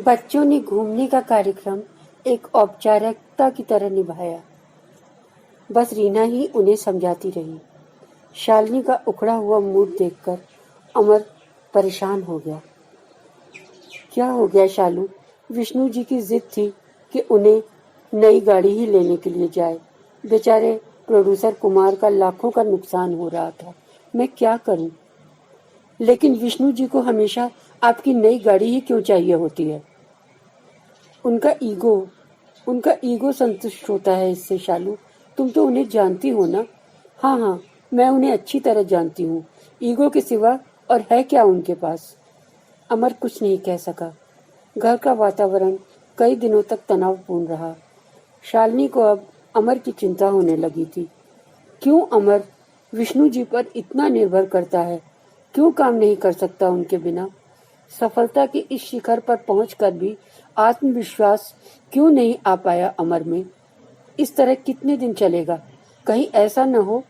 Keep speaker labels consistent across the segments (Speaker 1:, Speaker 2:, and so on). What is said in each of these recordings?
Speaker 1: बच्चों ने घूमने का कार्यक्रम एक औपचारिकता की तरह निभाया। बस रीना ही उन्हें समझाती रही। शालिनी का उखड़ा हुआ मूड देखकर अमर परेशान हो गया। क्या हो गया शालू? विष्णु जी की जिद थी कि उन्हें नई गाड़ी ही लेने के लिए जाए। बेचारे प्रोड्यूसर कुमार का लाखों का नुकसान हो रहा था। मैं क्या करूं? लेकिन विष्णु जी को हमेशा आपकी नई गाड़ी ही क्यों चाहिए होती है? उनका ईगो संतुष्ट होता है इससे शालू। तुम तो उन्हें जानती हो ना? हाँ हाँ, मैं उन्हें अच्छी तरह जानती हूँ। ईगो के सिवा और है क्या उनके पास? अमर कुछ नहीं कह सका। घर का वातावरण कई दिनों तक तनावपूर्ण रहा। शालिनी को अब अमर की चिंता होने लगी थी। क्यों अमर विष्णु जी पर इतना निर्भर करता है? क्यों काम नहीं कर सकता उनके बिना? सफलता के इस शिखर पर पहुंचकर भी आत्मविश्वास क्यों नहीं आ पाया अमर में? इस तरह कितने दिन चलेगा? कहीं ऐसा न हो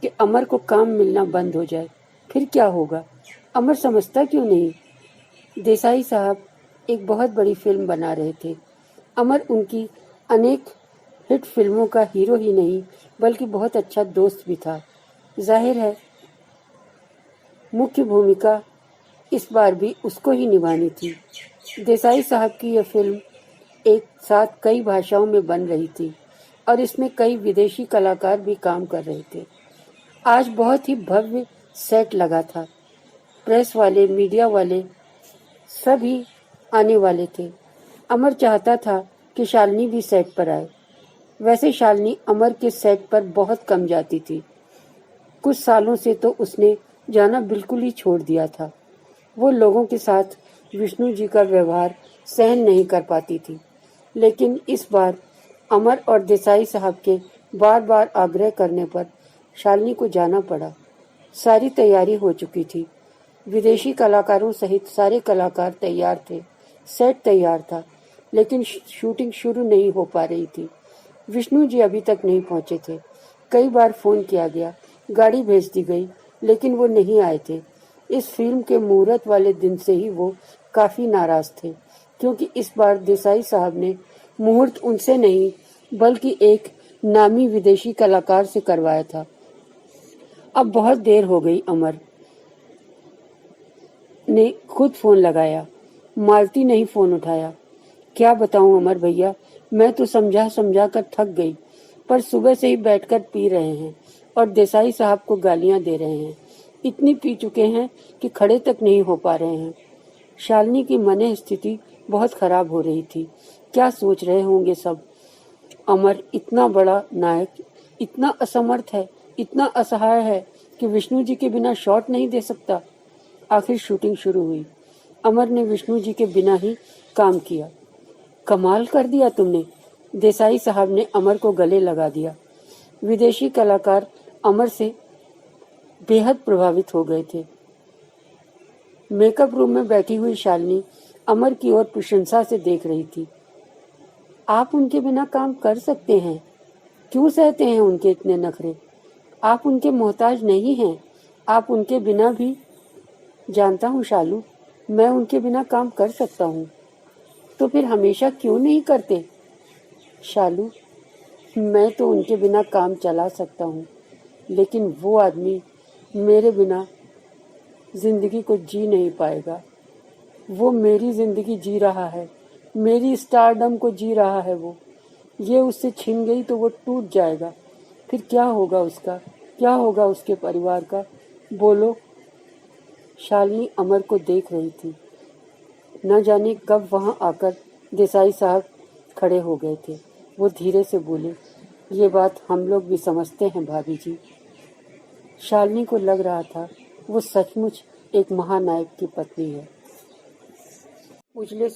Speaker 1: कि अमर को काम मिलना बंद हो जाए। फिर क्या होगा? अमर समझता क्यों नहीं? देसाई साहब एक बहुत बड़ी फिल्म बना रहे थे। अमर उनकी अनेक हिट फिल्मों का हीरो ही नहीं बल्कि बहुत अच्छा दोस्त भी था। जाहिर है मुख्य भूमिका इस बार भी उसको ही निभानी थी। देसाई साहब की यह फिल्म एक साथ कई भाषाओं में बन रही थी और इसमें कई विदेशी कलाकार भी काम कर रहे थे। आज बहुत ही भव्य सेट लगा था। प्रेस वाले, मीडिया वाले सभी आने वाले थे। अमर चाहता था कि शालिनी भी सेट पर आए। वैसे शालिनी अमर के सेट पर बहुत कम जाती थी। कुछ सालों से तो उसने जाना बिल्कुल ही छोड़ दिया था। वो लोगों के साथ विष्णु जी का व्यवहार सहन नहीं कर पाती थी। लेकिन इस बार अमर और देसाई साहब के बार बार आग्रह करने पर शालिनी को जाना पड़ा। सारी तैयारी हो चुकी थी। विदेशी कलाकारों सहित सारे कलाकार तैयार थे। सेट तैयार था, लेकिन शूटिंग शुरू नहीं हो पा रही थी। विष्णु जी अभी तक नहीं पहुंचे थे। कई बार फोन किया गया, गाड़ी भेज दी गई, लेकिन वो नहीं आए थे। इस फिल्म के मुहूर्त वाले दिन से ही वो काफी नाराज थे, क्योंकि इस बार देसाई साहब ने मुहूर्त उनसे नहीं बल्कि एक नामी विदेशी कलाकार से करवाया था। अब बहुत देर हो गई। अमर ने खुद फोन लगाया। मालती नहीं फोन उठाया। क्या बताऊं अमर भैया, मैं तो समझा समझा कर थक गई, पर सुबह से ही बैठकर पी रहे हैं और देसाई साहब को गालियां दे रहे हैं। इतनी पी चुके हैं कि खड़े तक नहीं हो पा रहे हैं। शालिनी की मन स्थिति बहुत खराब हो रही थी। क्या सोच रहे होंगे सब? अमर इतना बड़ा नायक इतना असमर्थ है, इतना असहाय है कि विष्णु जी के बिना शॉट नहीं दे सकता। आखिर शूटिंग शुरू हुई। अमर ने विष्णु जी के बिना ही काम किया। कमाल कर दिया तुमने। देसाई साहब ने अमर को गले लगा दिया। विदेशी कलाकार अमर से बेहद प्रभावित हो गए थे। मेकअप रूम में बैठी हुई शालिनी अमर की ओर प्रशंसा से देख रही थी। आप उनके बिना काम कर सकते हैं? क्यों सहते हैं उनके इतने नखरे? आप उनके मोहताज नहीं हैं। आप उनके बिना भी। जानता हूँ शालू, मैं उनके बिना काम कर सकता हूँ। तो फिर हमेशा क्यों नहीं करते? शालू, मैं तो उनके बिना काम चला सकता हूँ, लेकिन वो आदमी मेरे बिना जिंदगी को जी नहीं पाएगा। वो मेरी जिंदगी जी रहा है, मेरी स्टारडम को जी रहा है। वो ये उससे छिन गई तो वो टूट जाएगा। फिर क्या होगा उसका? क्या होगा उसके परिवार का? बोलो। शालिनी अमर को देख रही थी। न जाने कब वहां आकर देसाई साहब खड़े हो गए थे। वो धीरे से बोले, ये बात हम लोग भी समझते हैं भाभी जी। शालिनी को लग रहा था वो सचमुच एक महानायक की पत्नी है। उजले